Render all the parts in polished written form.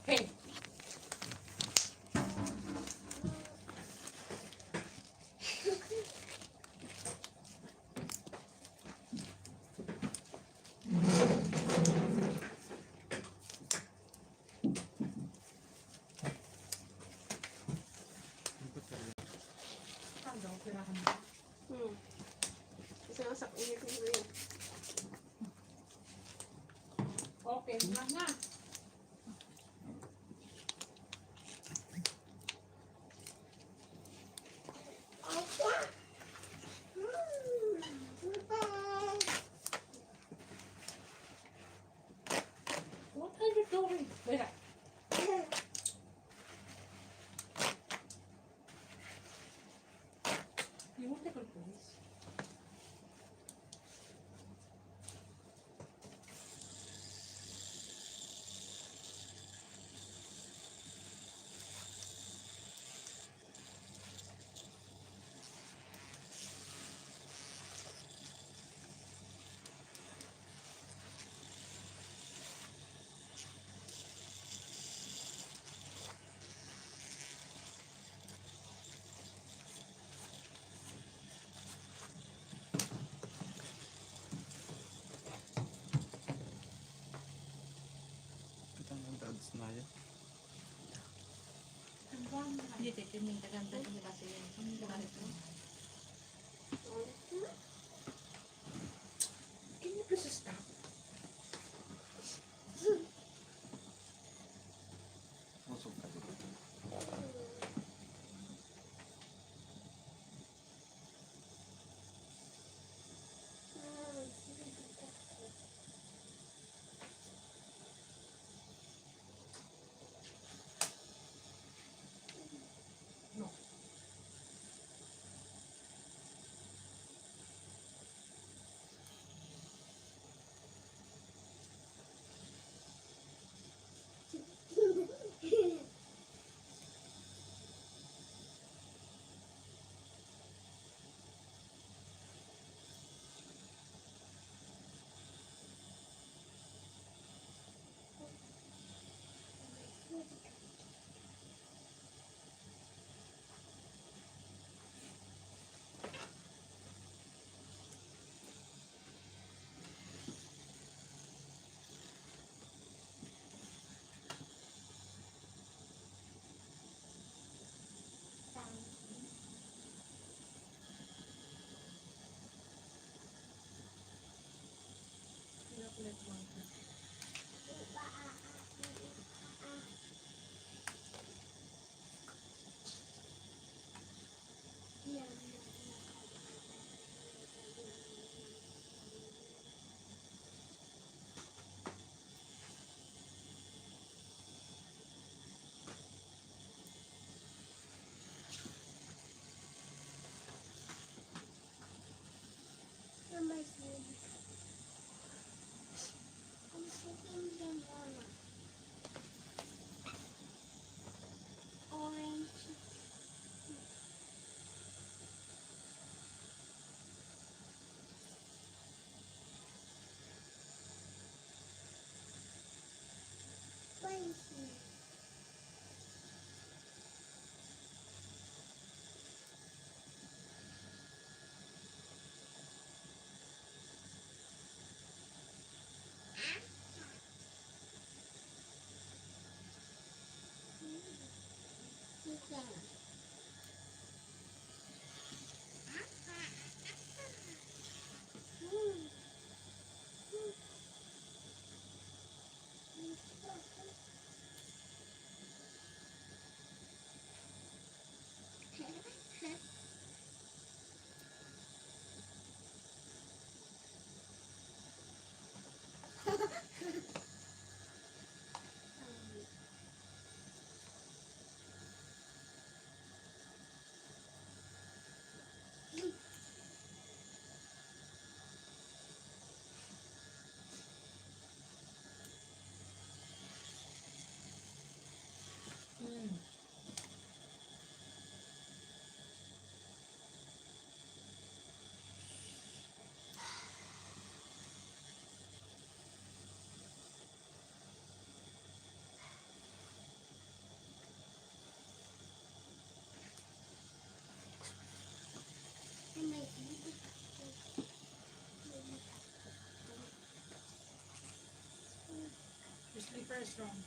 Hey. Tao daw tirahan mo. Kasi nasa init ko yun. Okay, na. What are you doing? Wait. You want to go police? Kita nag-ads na yan. Hindi, titiming tagantay ko kasi yan. Ang galit mo. Can you please stop? Musog ka dito. Pinakulit mo. Sleeper strong.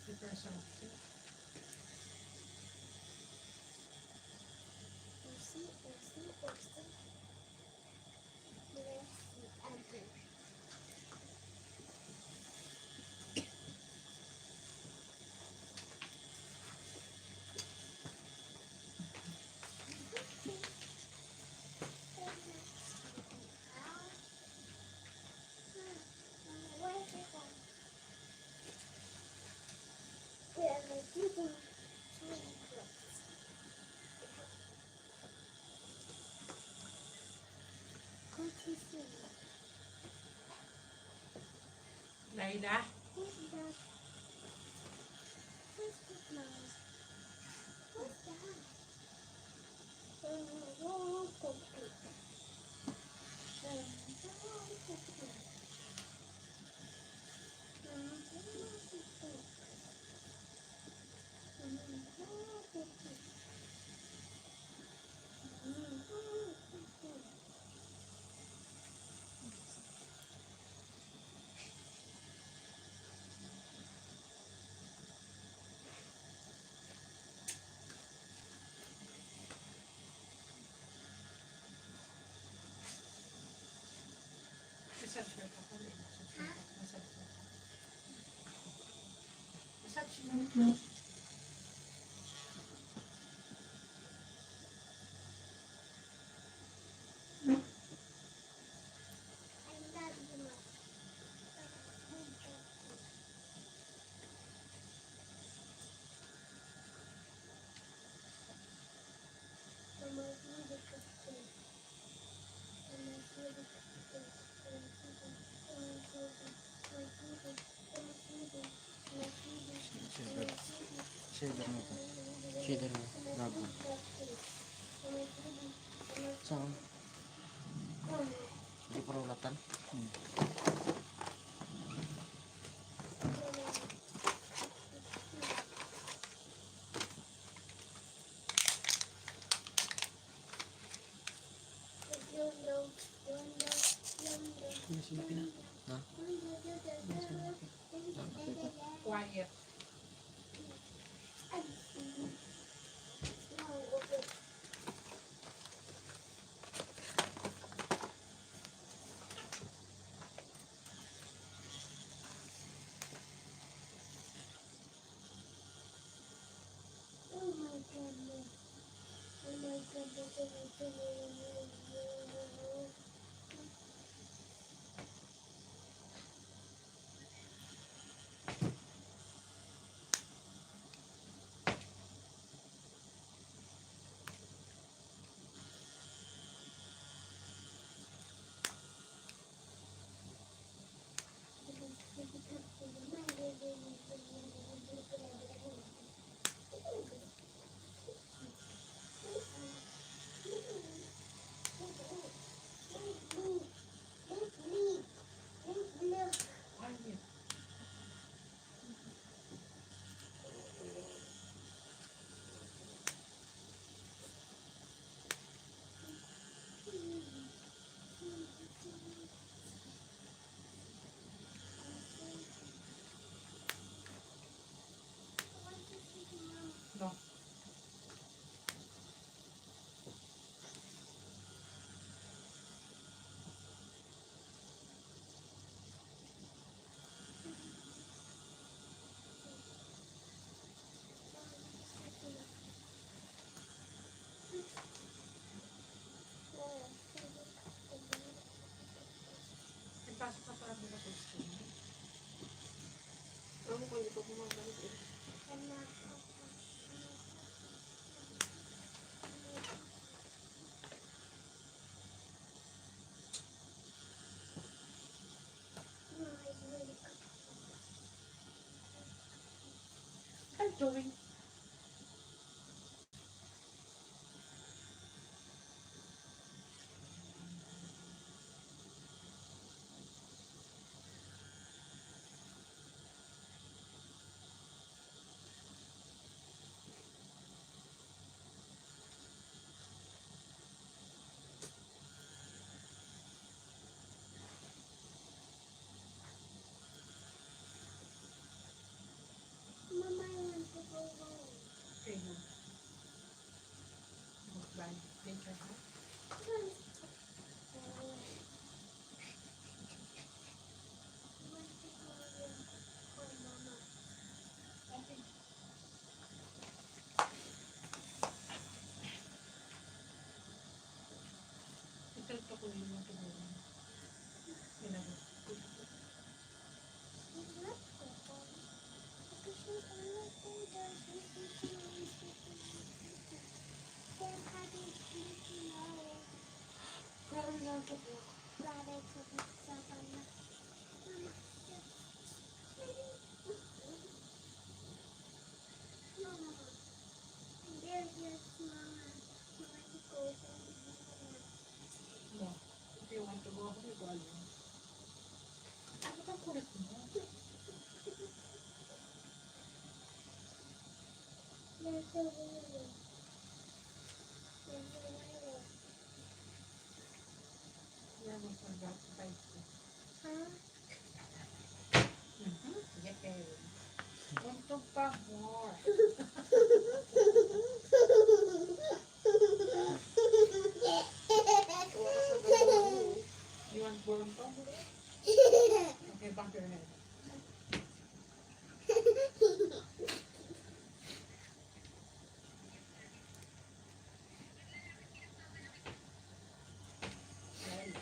Sleeper strong. Laila. Massage ka pa pala. Massage ka. Massage mo. Shader mo to. Shader mo. Bago. Saan? Hindi pa ulatan. Sinapi na. Ha? Quiet. Quiet. No. Ipasok ka para bukas sa school. Ano ko hindi pa bumabalik eh. I'm doing. No. If you want to go home, you go alone. Ano kang kulit mo? Yeah, mag-forgot to fight ko. Sige, Kevin. Untog pa more. You want more untog? Okay, bump your head. Right.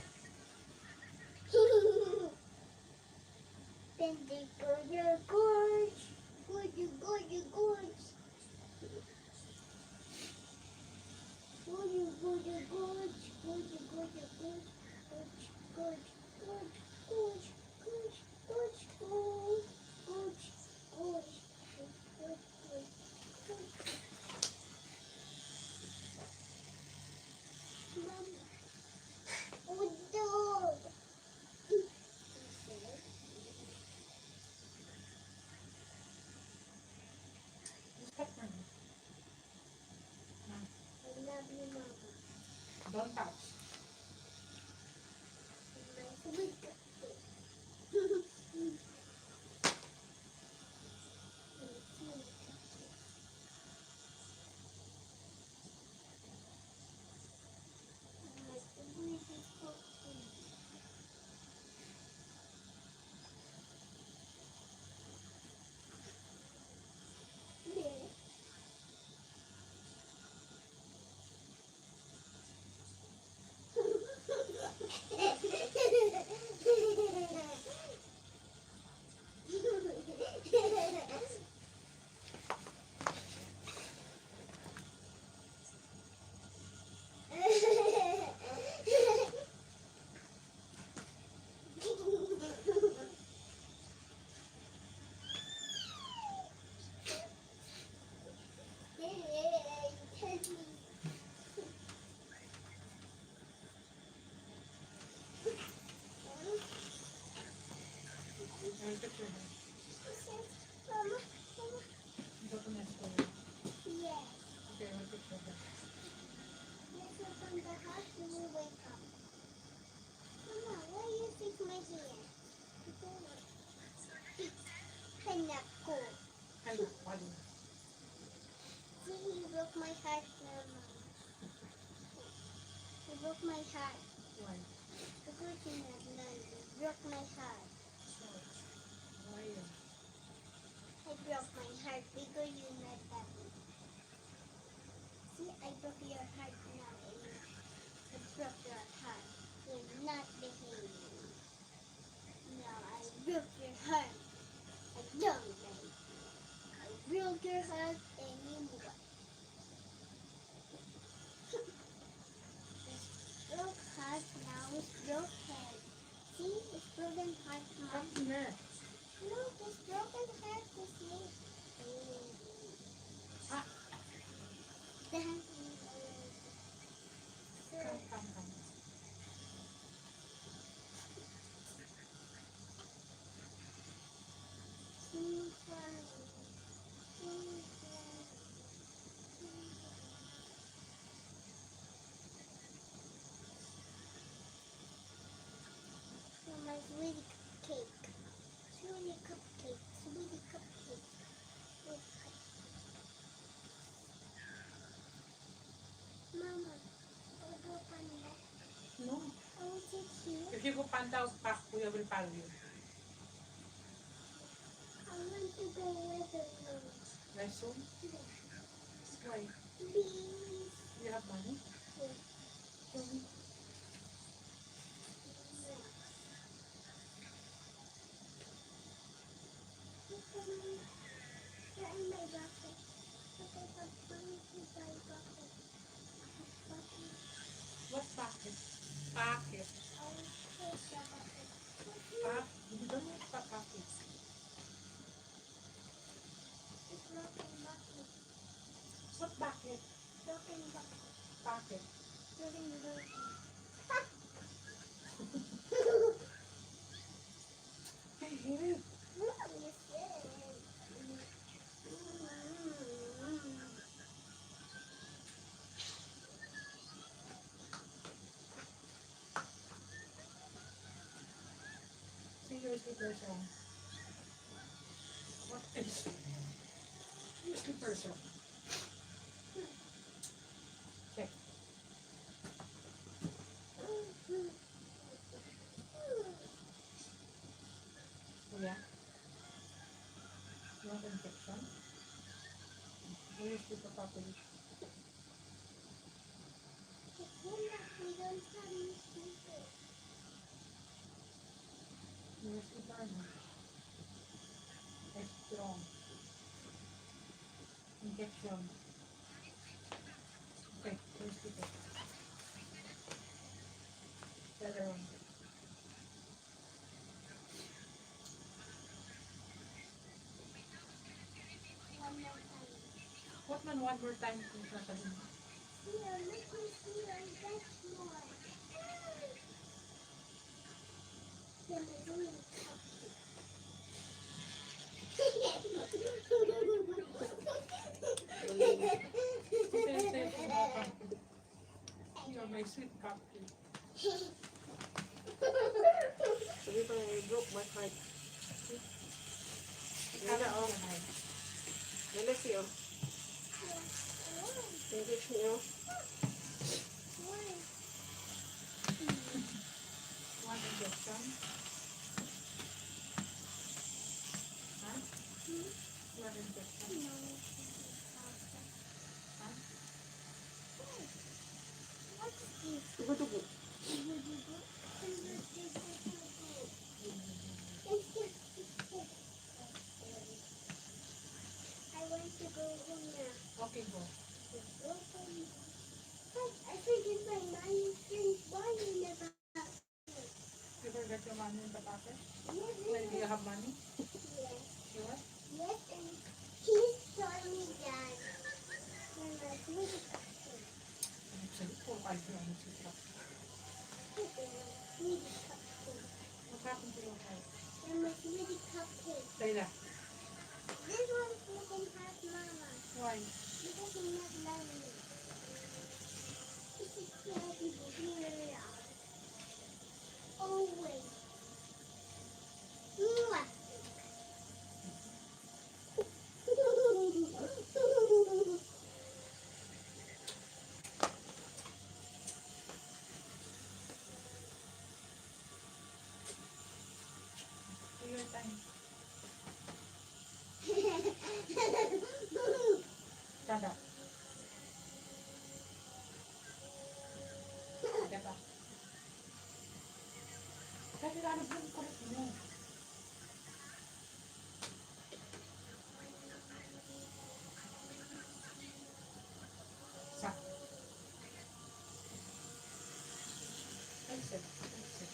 Stop na. Don't touch. I will touch your head. Go to my school. Okay, I will touch your head. Hello, Wally. He broke my heart, Mama. He broke my heart. Why? Because he had none. He broke my heart. Why? I broke my heart because you not that. See, I broke your heart now. I broke your heart. You're not behaving. Now I broke your heart. I don't like. I broke your heart anymore. Broke heart now is broken. See, it's broken heart now. Come here. Look, it's broken heart to see. Ah. Then, Come. my sweetie cupcake. Sweetie cupcake. Sweetie cupcake. Mama, I'll go panda. No. I will take you. If you go panda, Kuya will follow you. I want to go with her. Very soon? Why? Please. You have money? Yeah. Show me. You're in my bucket. But I have money to buy bucket. What bucket? Packet. I'll take the bucket. Pack. You don't need pa packet. It's broken bucket. What bucket? Broken bucket. Packet. Broken bucket. Hey, hey. Seriously, person. What is seriously person? Check. Oh yeah. You want infection? Where is the properly? We don't have newspaper. Where is the burner? It's strong. Injection. Okay, where's the paper? The other one. One more time. What man one more time kung sasabihin mo? Here, let me see your best more. Then I don't need Say, you're my sweet cupcake. Sabi ko, I broke my heart. Kala Ganda, oh. Ganda siya, oh. Injection niyo. One injection. Huh? One injection. Huh? What's this? Dugo-dugo. I want to go home now. Okay, go. I forget my money since born in the back. You forgot your money in the pocket? Yes, When do you have money? yes, Sure? yes, and he's telling me that when my sweetie cupcake, Actually, 4-5 grams is sweet cupcake. sweetie cupcake, What happened to your head? and my sweetie cupcake. Layla, This one's looking past Mama why? because he's not loving me. This is scary here. Always. Mwah. Take your time. Tada. Diba? Kasi lalo din kulit mo. Sa. Ay, sit. Sit.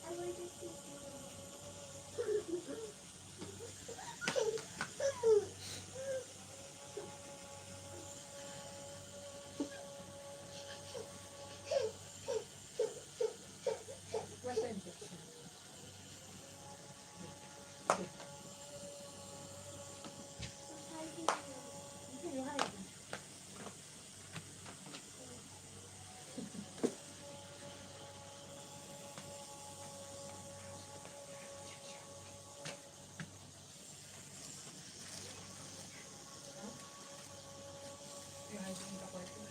I want to see Where's the injection? Okay, you hide. You hide in the kwarto.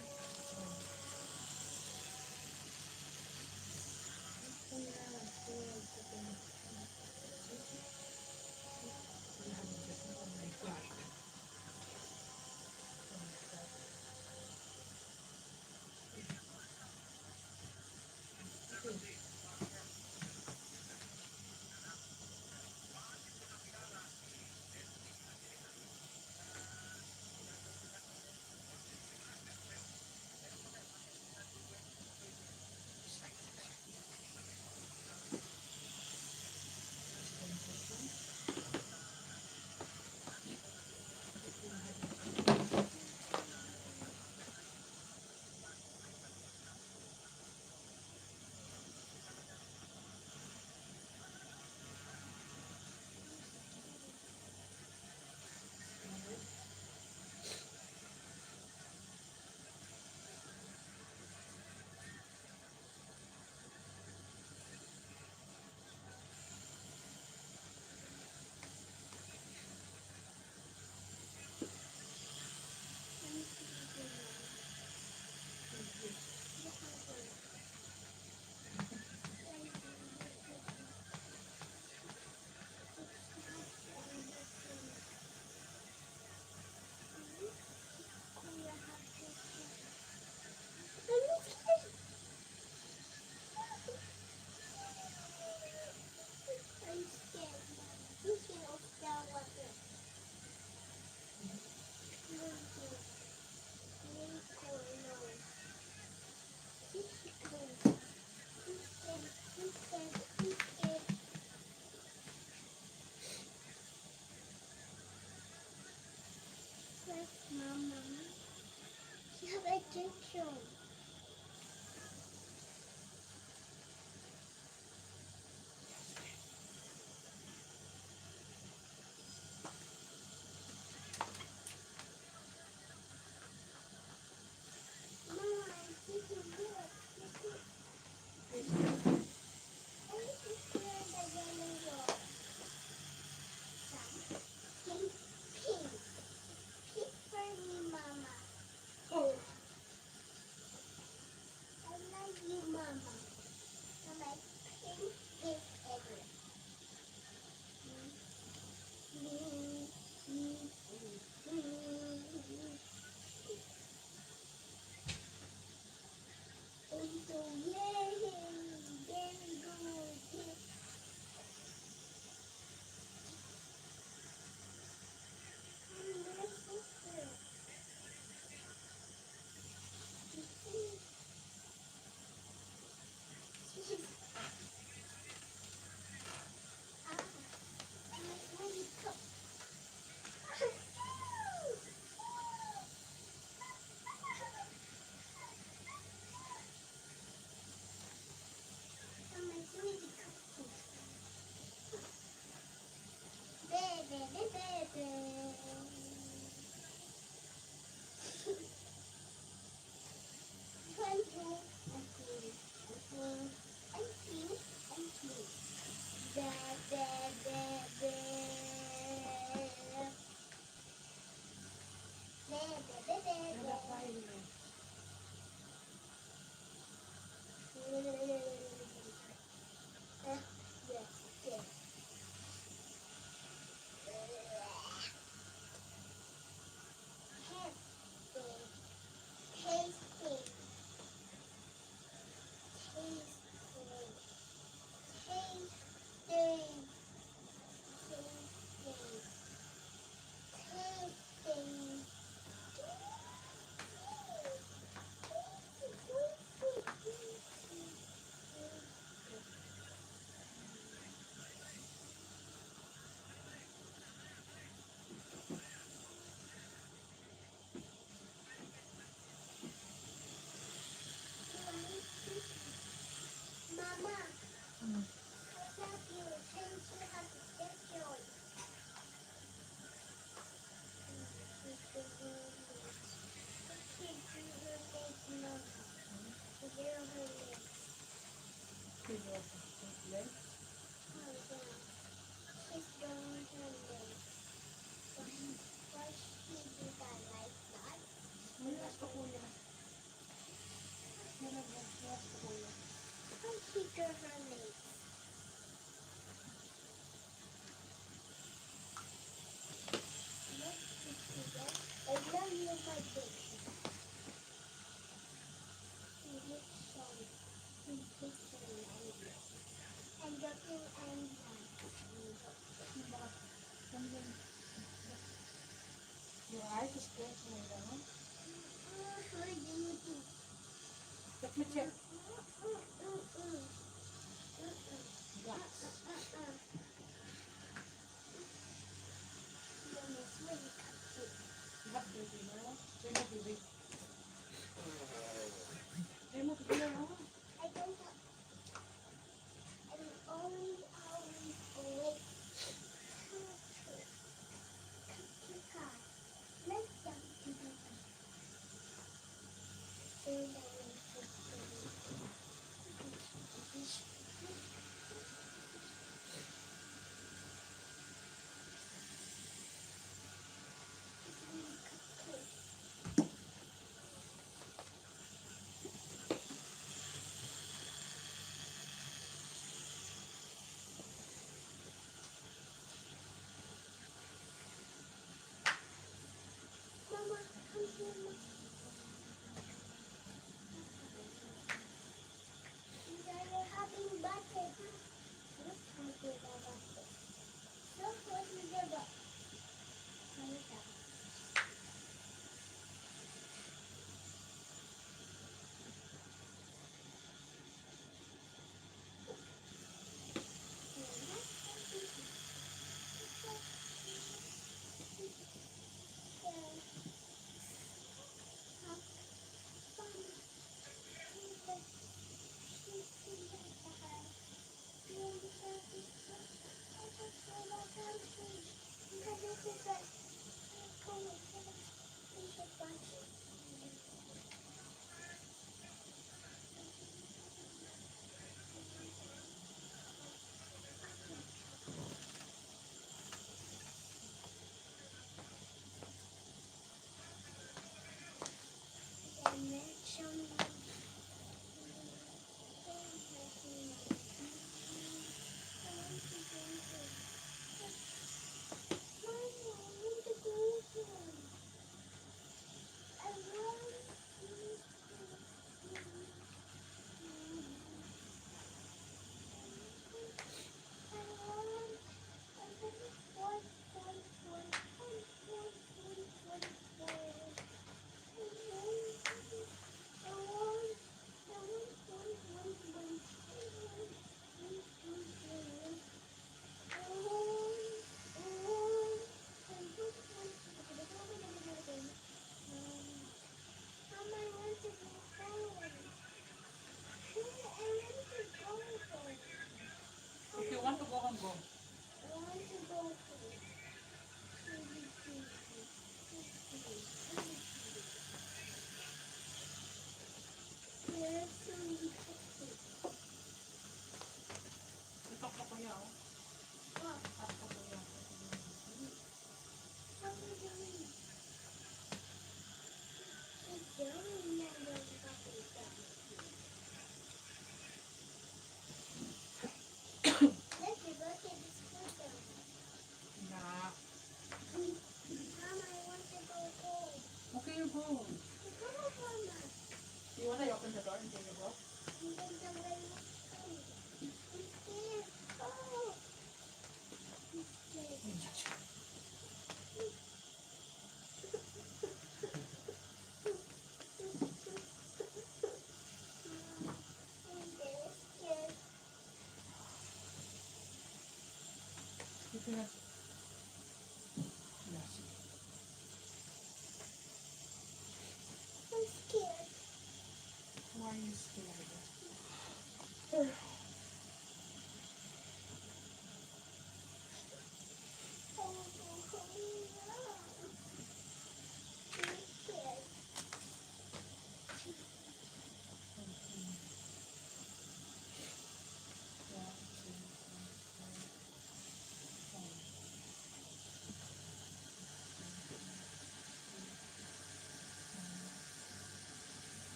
soon. Mama, this is good. I need to clear the yellow wall. Pink, pink. Pink for me, Mama. Oh, I love you, Mama. And my pink is everywhere. And so, yay, very good. And your sister. Mama, I love you. Since you have a picture. I love you, my baby. And looking and your eyes is closed na yun. what do you do? Let me check. Hot baby, no? Sino baby? Ay mo, baby, no? I don't know. I'm always awake. Let's jump to the If you want to go, go. Itok mo kuya, oh. At ko kuya. Na. Okay, you go. You wanna open the door and take a go? Ito na. Yes. Why are you scared?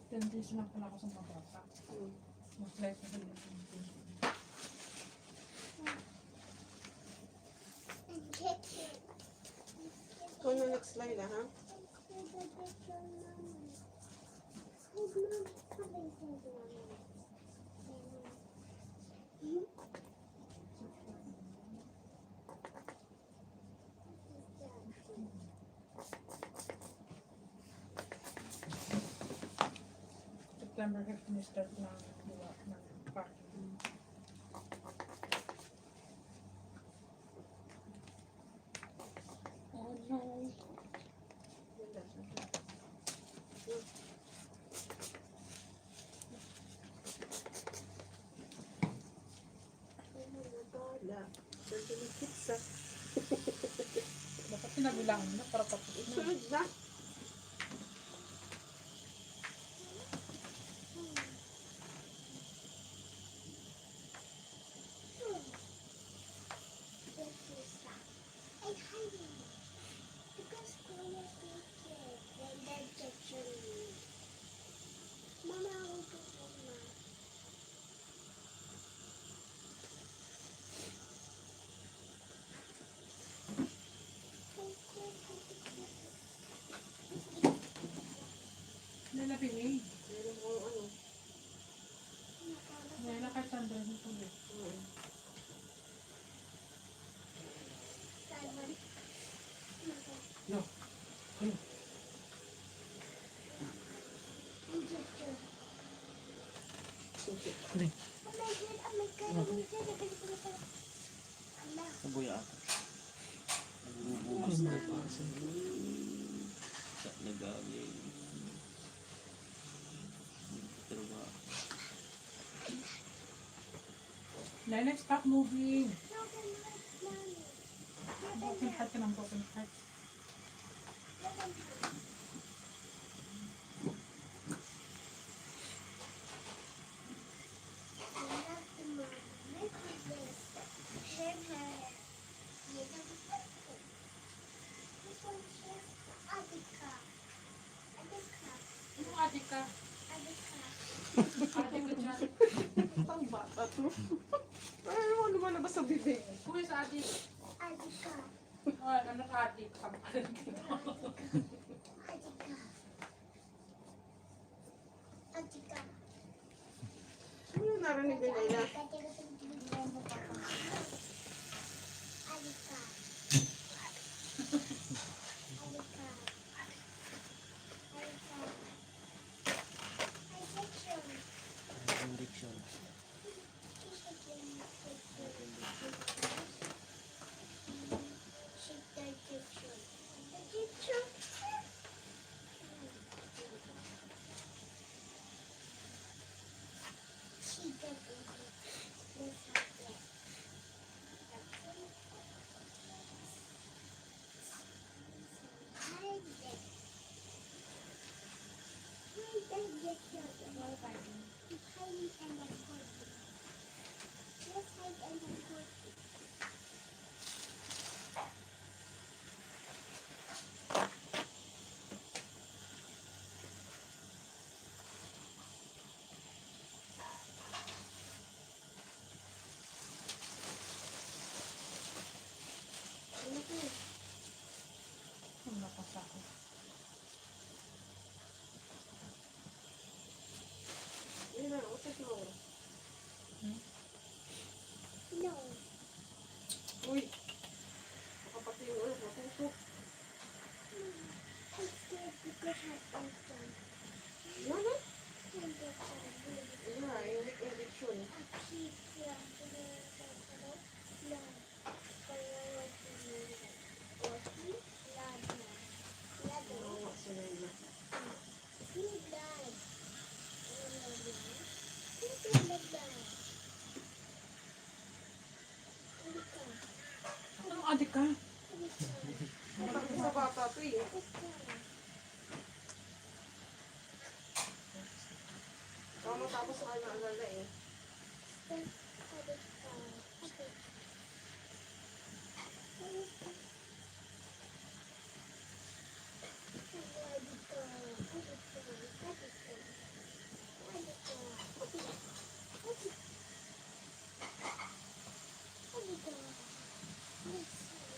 Tentis lang pala ako sa mga bata. Mas light na sila. Ikaw na next slide, ha? September 15 start na buwa ng parking. Oh no. Wala. Ganda ng pizza. Dapat pinabilangan na para tapos na. Sunod na. Nilapili. Meron ko ano. Ngayon kahit sandal mo po yun. No. Nabuya ako. Nagbubugas na para sa sa nagagay. Trabaho. Nene, stop moving. Broken heart ka ng broken heart. yan. Ang bata to. Ay, ano lumalabas sa bibig? Kuya sa adik. Adika. Ay, ano sa adik? Kampalan dito. Adika. Adika. Ano yung narinig ni Layla? Adika. Adika. Addiction. Ang lakas ako. Yun na, what's it wrong? No. Uy! Nakapati yung ulo, matutok. I'm scared because I opened. Yan na? And that's a really Yun na, yung injection. a cheap one. No. Nawa si Layla. Anong adik ka? Matakot sa bata to eh. Baka matapos sa kanya alala eh.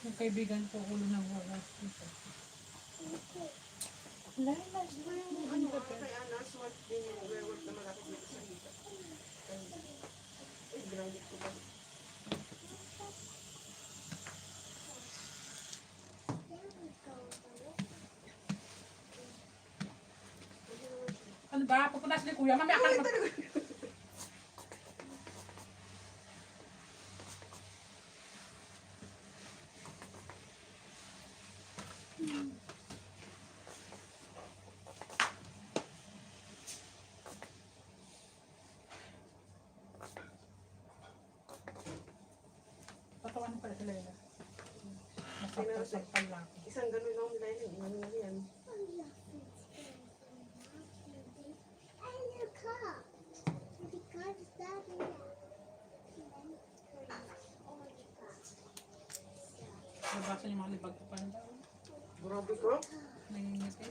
Yung kaibigan ko, ulo ng wagas dito. Layla, Ano ka kay Ana, swat din yung werewolf na malapit dito sa hita. Ay, ginamit ko ba? ano ba? Pupunta si kuya. Mamaya ka naman. Patawan pala si Layla. Nasaktan lang. Isang ganun lang nila yun. Ano na yan? Nabasa niyo mga libag ko pa rin daw. Grabe ko. Nangingitin.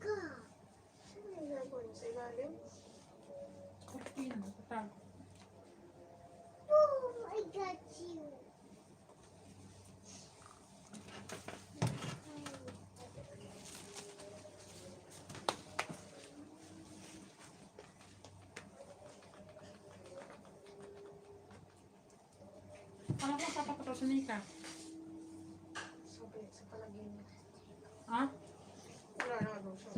Ano yung ginagawa niya sa ilalim? Kurtina, nakatago. Boom! I got you. Ano ko papapatol sa Nika? Sabi, sa palagay niya. Ha? Wala na nga daw siya.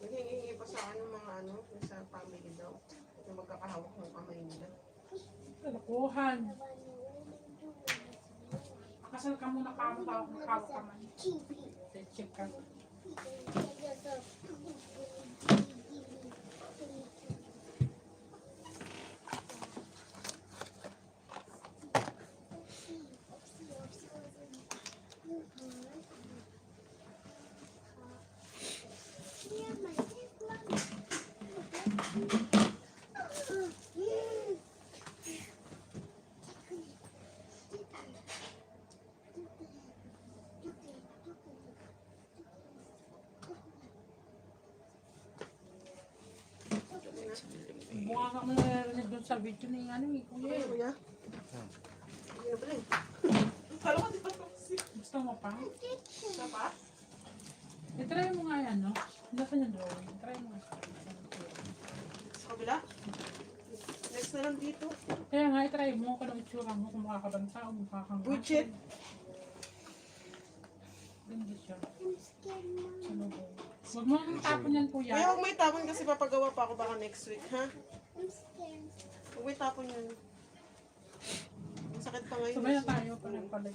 Naghingi pa sa ano mga ano, sa family daw. Na magkakahawak ng kamay Kuhan. Kasal ka muna kamo tawag ng kawo ka man. Check ka. Bunga ka mo narinig doon sa video ni ano eh, kuya. Ano, kuya? Hindi na pala eh. Kala ko di pa kasi. Gusto mo pa? Isa pa? I-try mo nga yan, no? Nasaan yung drawing? Try mo nga. Sa kabila? Next na lang dito. Kaya nga, i-try mo kung anong itsura mo, kung makakabanta o makakangga. Budget. Ganda siya. Sa loob. Huwag mo nang tapon yan, kuya. Kaya huwag may tapon kasi papagawa pa ako baka next week, ha? Huwag may tapon yun. Ang sakit pa ngayon. Sabay na tayo pa rin pala.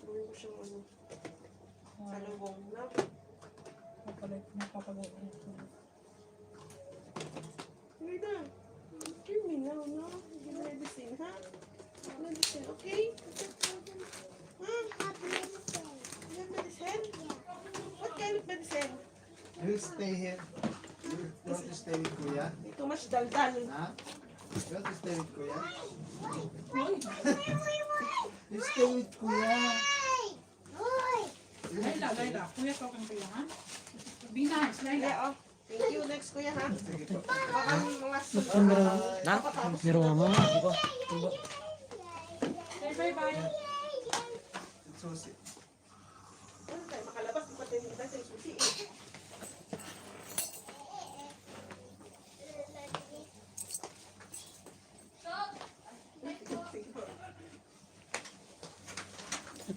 Gawin ko siyang ano, salubong na. Papalit, napapagawa nito. Wait na. Give me now, no? Give me medicine, ha? Medicine, okay? Ha? You have medicine? What kind of medicine? You stay here. You want to stay with Kuya? Too much daldal. Ha? You want to stay with Kuya? Uy! You stay with Kuya. Layla, Layla. Kuya, talking to you, ha? Be nice, Layla. Yeah, oh. Thank you. Next, kuya, ha? Sige po. Baka mga Na? Meron mama. Di ba? Say bye-bye. Susi. Ano tayo makalabas? Di pa tayo magdala sa susi, eh. Sige po.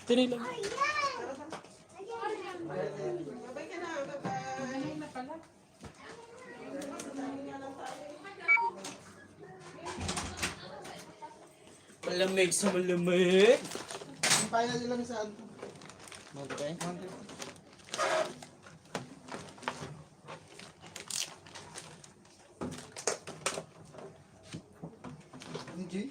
Tinay lang. Tara, tara. Bye-bye ka na. Bye-bye. Ayun na pala. Malamig sa malamig. Ang final nyo lang saan? Okay. Mountain. Ni G?